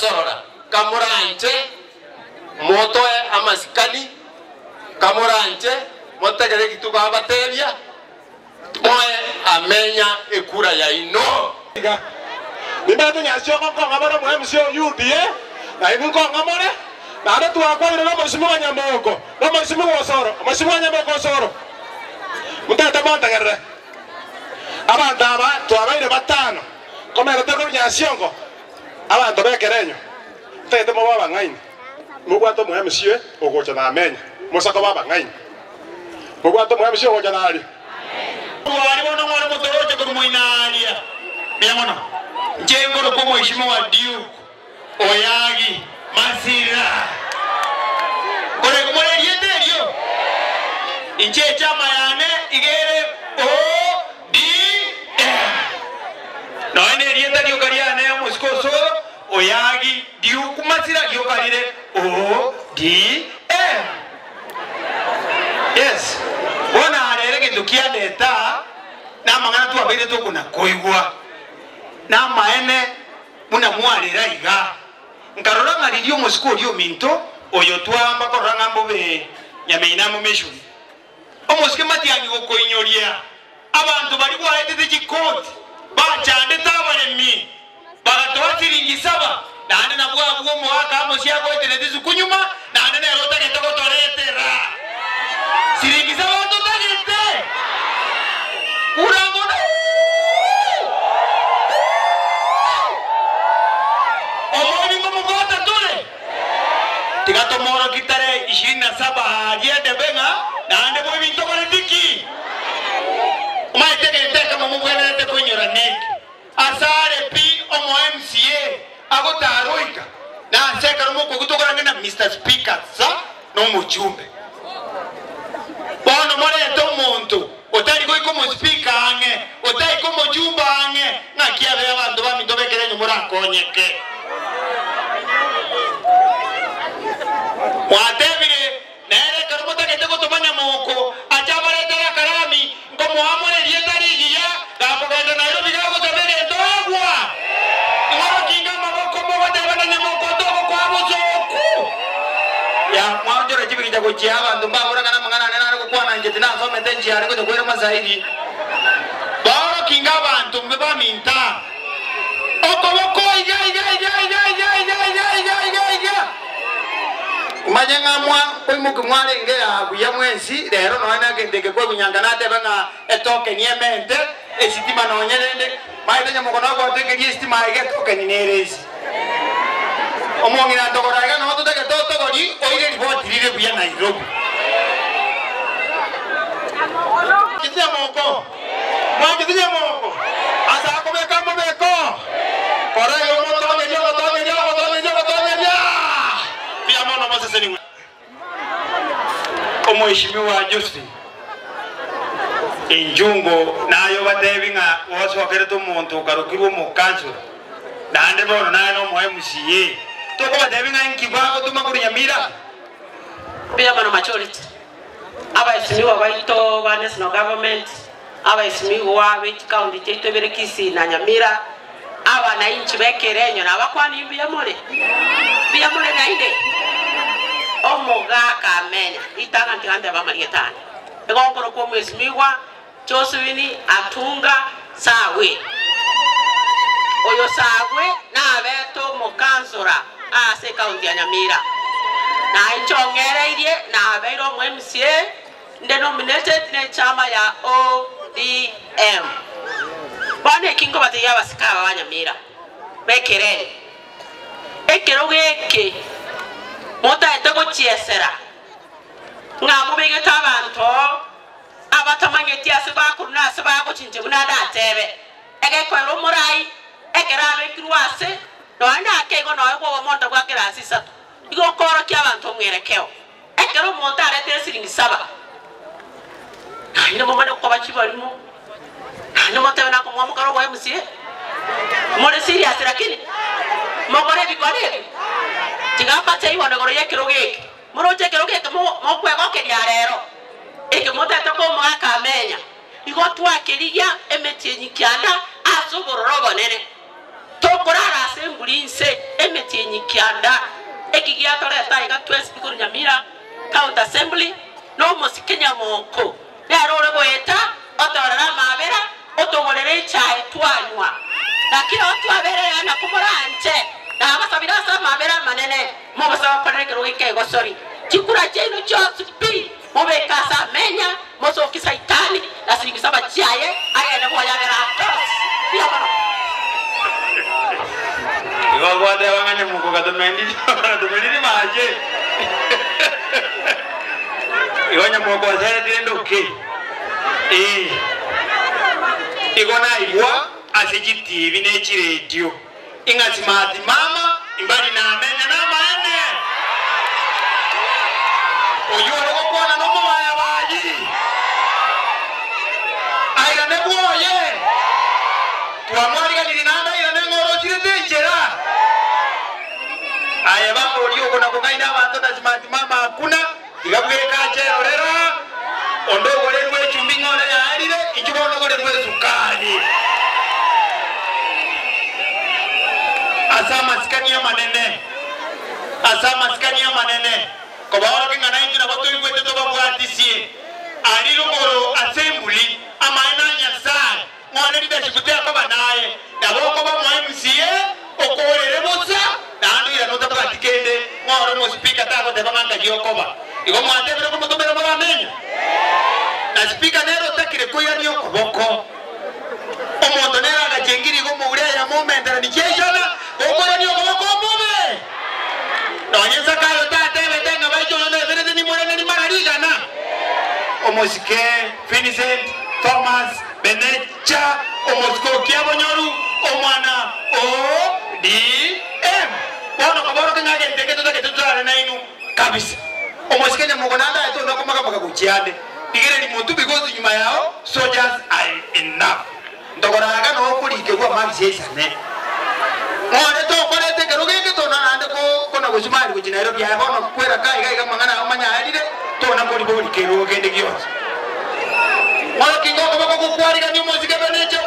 sorora kamuranje motoe amasikani kamuranje motegere kituga abatebia moe amenya ekura ya ino nimete nyasio ko ngabara mu MC UDA na ibu ko ngamore na ndo tuwakwire na mheshimiwa Nyamoko na mheshimiwa Osoro mheshimiwa Nyamoko Osoro mutata bantagerre abantu aba twabaire batano komera teko nyasio ngo abantu bekerenyo tete mo baba ngaini mugwato mu MC ogocha na amenya musako baba ngaini mugwato mu MC ogocha na ali wali bona ngore mutoroje ko muinalia biamona njengoro ko mheshimiwa Diu Oyagi Masira kore kumore liendelio inche chama yane igere o di no ene liendelio kariane muskoso Oyagi Diu Kumasira yo karire o di yes bona arere ke dukia deta na mangana tu abire to kuna koigwa na maene muna mwarira iga nkarora ngaririo musiko rio minto oyo twamba koranga mbobe nyameina mu meshuri omusike mati yangi gokoinyoria abantu bali bwaetete kikoti bachande tabare mi bagatoa siringi 7 nane na bwa bwo mwaka amosia ko teledizu kunyuma nane na rota ke toko toretera siringi 7 to tagete urangona Tigato moro kitare 27 ajende benga na ande boy binto politiki maiteke nteka mamugwele te konyora nek asare pi omo MCA agotaroika na seka rumo kugutokora ngena Mr Speaker sa no mujumbe bono more to muntu otari ko ikomo speaker ange otari ko mujumba ange na kiabe abantu bamidobekere nyumura konyeke watebire nere karumota kete kutumanya moko achabare tara karami ngomo amore lietari giya gapogenda Nairobi gago tabere ndogwa ngoro kinga maboko mo batebana nyamoko dogo kwa bozoku ya mwanjora jibiki jago chiaba ndumba ora kana mangana nena ko kwa nanje tina so mete njiare ko kwera mazaidi baro kinga bantu mbeba minta okoboko iga Manyanga mwa oimuke mwale ngera buya mwensi lero no ana gendeke ko bunyangana tebanga etoke niemente esitima no nyerende maite nyamoko no ko teke esitima ige toke ni neresi omongira tokoraga no tuteke toto gori oire report lire buya Nairobi kitia moko mwa kitia moko asa ko beka mo beko kora yo mo to ngejo Mheshimiwa Josephine Injungo nayo batebinga wasokere to muntu karukirwo mu council nande bono nayo no mu MCA to ko batebinga inkibago tuma kuri Nyamira pia bana majority abaisimiwa baito ba national government abaisimiwa which county cheto berekisi na Nyamira abana inchi bekerenyo na bakwani biyamore na inde omoga kamenya itanga ntigande ba marietani egongoro ko mwesimiwa Josephine atunga sawe oyo sawe na beto mukansora ase kaunti ya Nyamira na ichongereirie na beiro mu MCA denominated ne chama ya ODM bane kingo batiya basikawa wa Nyamira bekere ekerogeke mota etego chiesera ngamu begeta abantu abatamangeti asibakuru asibako chinje bunada atebe ege kwero murai ekerabe kirwase no anda akego no ego monta kwa kirasi sato igo koro kya abantu mwerekeo ekero monta arete siringi 7 ina mama ko bachibarimo ina monta na ko mama karo wa MCA mole serious lakini mogore bikore tigapate iwa ngoro yekirogeke muroje kirogeke mo kwego keria rero eke motete ko mwaka menya igo twakiria emetie nyikianda azubororo bonene tokorara assembly nse emetinyi kianda ekigia toreta iga twesi bikuru Nyamira county assembly no musikenya monko nero ore goeta otorera mabera otogorere chai twanywa na kio twabere na kumuranje na abasabira sa mabera manene mo basaba korere kirugike gosori chikura chenu chosipi mobe kasa menya moso kisaitani na sirikisaba chiaye agene moya bera tos yamano iwa gwade wangane muko katomendi maje iwa nyamoko zere direndo ke igona igwa asiji TV ne chiredio ingati mati mama imbali na amenya na maene oyoro kokona no moya baji aira ne boye tuamwariga nilinanda ira ne ngoro chirete njera aya bango liyo kona kugaina abantu na smart mama hakuna igabweka chero rero ondogo lerwe chumbingole ya alire ikibono gole rwe sukari asama sikani ya manene kobawara kingana injina bato ikwete to babwatisie aliro ngoro assembly amaina nyasai mwana leadership yako banaye yaboko ba MCA okorere bosa nando ira nota pratikende ngoro mo speaker tako de bamanga yokoba igo mwatebere ko mutomera mabamenya na speaker nero takire koya niyo koboko omondo nera agajengiri go muure ya moment na nikeshana okoya niyo koboko mube nonyeza kayo tate betenga baito no bere ni morene ni marariga na omosike Vincent Thomas Benecha omosko kiabonyoru omwana ODM bono kaboro kangage nteketo taketutara na inu kabisa omosikenya mugonanda eto nakomaka paka kuchiande digere ni muntu because nyuma yao soldiers are enough ndogoraga no kulike kwa maxi esane ngone to korete kerugeke to na ande ko kona gusumari ku Nairobi ya bono kwera kai kai mangana amanya alire to na ko libori keruge ndigiyos wala kingo ko ko kwari ga ni muzike benecha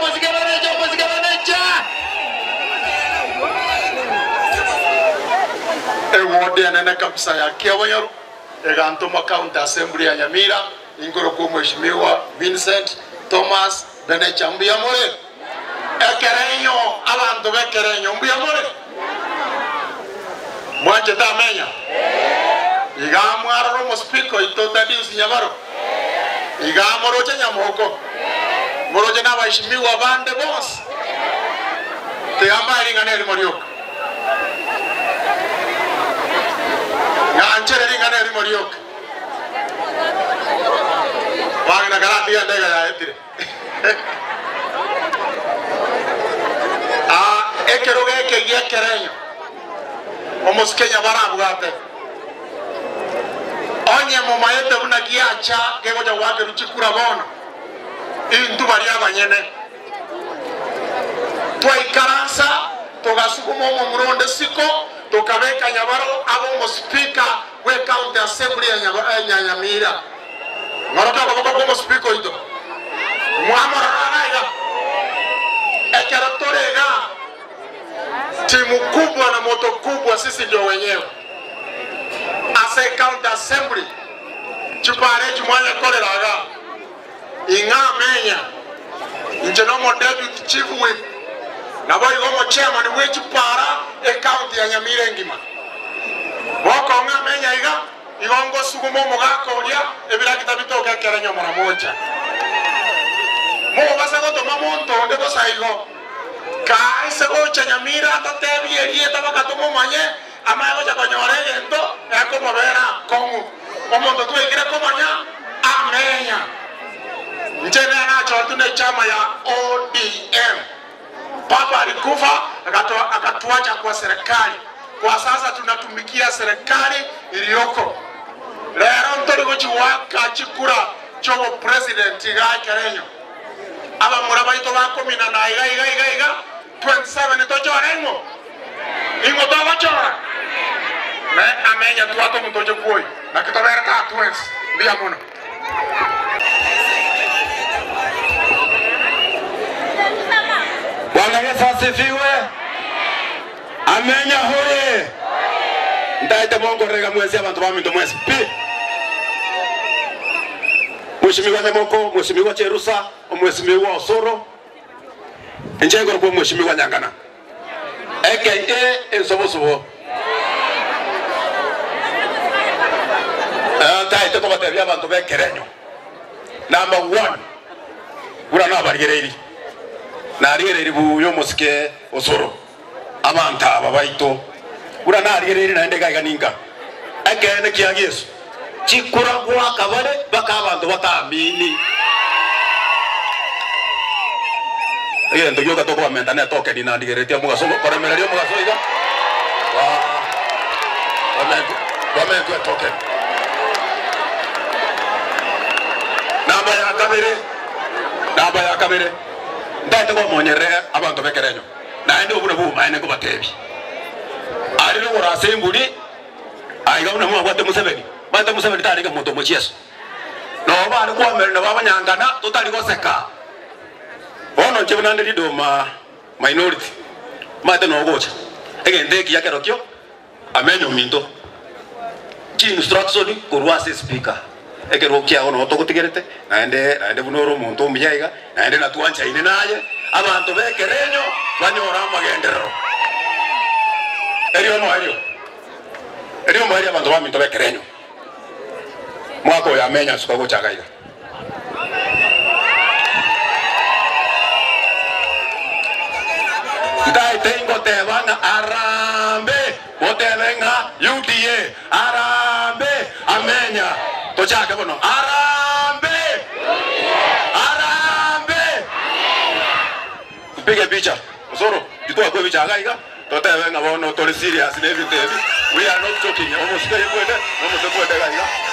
ewode anene kabisa ya Kiabonyoru egantuma county assembly ya Nyamira ingoro ko mheshimiwa Vincent Thomas Benecha mbiyamore ekerenyo abantu bekerenyo mbiyamore mwanje tamenya igamwaro mo speaker itotadi usinyamaro igamoro nyamoko moroje na baheshimiwa bande boss teambali nganeli morioka nganchere ringane rimorioka wagna garati ya ndega ya etire ekeroge ekegia kerenyo omoskenya barabugate onye momayete unagiacha gegoja wake ruchikura bono intu bari abanyene twaikaransa togasukuma omo muronde siko tukabeka Nyabaro abo mo speaker we county assembly ya Nyamira ngoroka bako mo speaker ito muamara raiga ekaratorega timu kubwa na moto kubwa sisi ndio wenyewe ase county assembly chupare jumanya koleraga ingamenya njeno mo deputy chief whip nabo igomo chairman we chupara e county ya Nyamira ngima boko ngamenya iga igongo sugumo mugakoria ebira kitabitoka kerenyo mara moja mo basago to mamonto ndebo saigo kai sego cha Nyamira tatebi erie tabakatomo manye amago cha konyorege ndo eko mabera komu omondo tu ikire komanya amenya njene anacho tune chama ya ODM Papa alikufa akatuacha kwa serikali. Kwa sasa tunatumikia serikali iliyoko. Lero ntoligo chiwaka chikura chogo president iga kerenyo. Aba muraba ito bako mina na iga 27 tocho arengo. Ingo to bachora. Me amenya tuato mtoje kuoi. Na kitobera ka twins. Bia mono. Bwana Yesu asifiwe. Amenya hoye. Ndaite mongo rega mwezi abantu baminto mwezi. Mheshimiwa Nyamoko, Mheshimiwa Cherusa, Mheshimiwa Osoro. Njego kwa Mheshimiwa Nyangana. AKA Ensobosobo. Ndaite kwa batebya abantu bekerenyo. Number 1. Ura nabargereri. Narigereri buyo musike Osoro. Abanta ababaito. Ura narigereri na ndega iganinga. Akene kiageso. Chikura kwa kabare baka abantu batamini. Ege ndo yoga toko amenda na toke ni narigereri mugaso koremererio mugaso iga. Wamentu toke. Namba ya kabere. Ndate kwa monyere abantu bekerenyo. Na ende obuna bu maine ko batebi. Ari no gorase mbuli. Aiga una mwa kwate Museveni. Bata Museveni tari ga moto mochieso. No bari kwa mere no baba nyangana totali goseka. Ono chebuna ndi doma minority. Mate no gocha. Ege ndeki yake rokyo. Amenyo minto. Chi instruction kurwase speaker. Eke rokia ono tokutegerete naende bunoro muntu mbyaiga naende natuancha ine naye abantu bekerenyo banyora magendero erio mo abantu baminto bekerenyo mwako ya menya suka gochagaiga ndai tengo tebanga arambe motelenga UDA arambe amenya tochake bono arambe pige picha Osoro jitoa kwa picha gaiga totewe nga bono toli serious na everything we are not joking almost kwede gaiga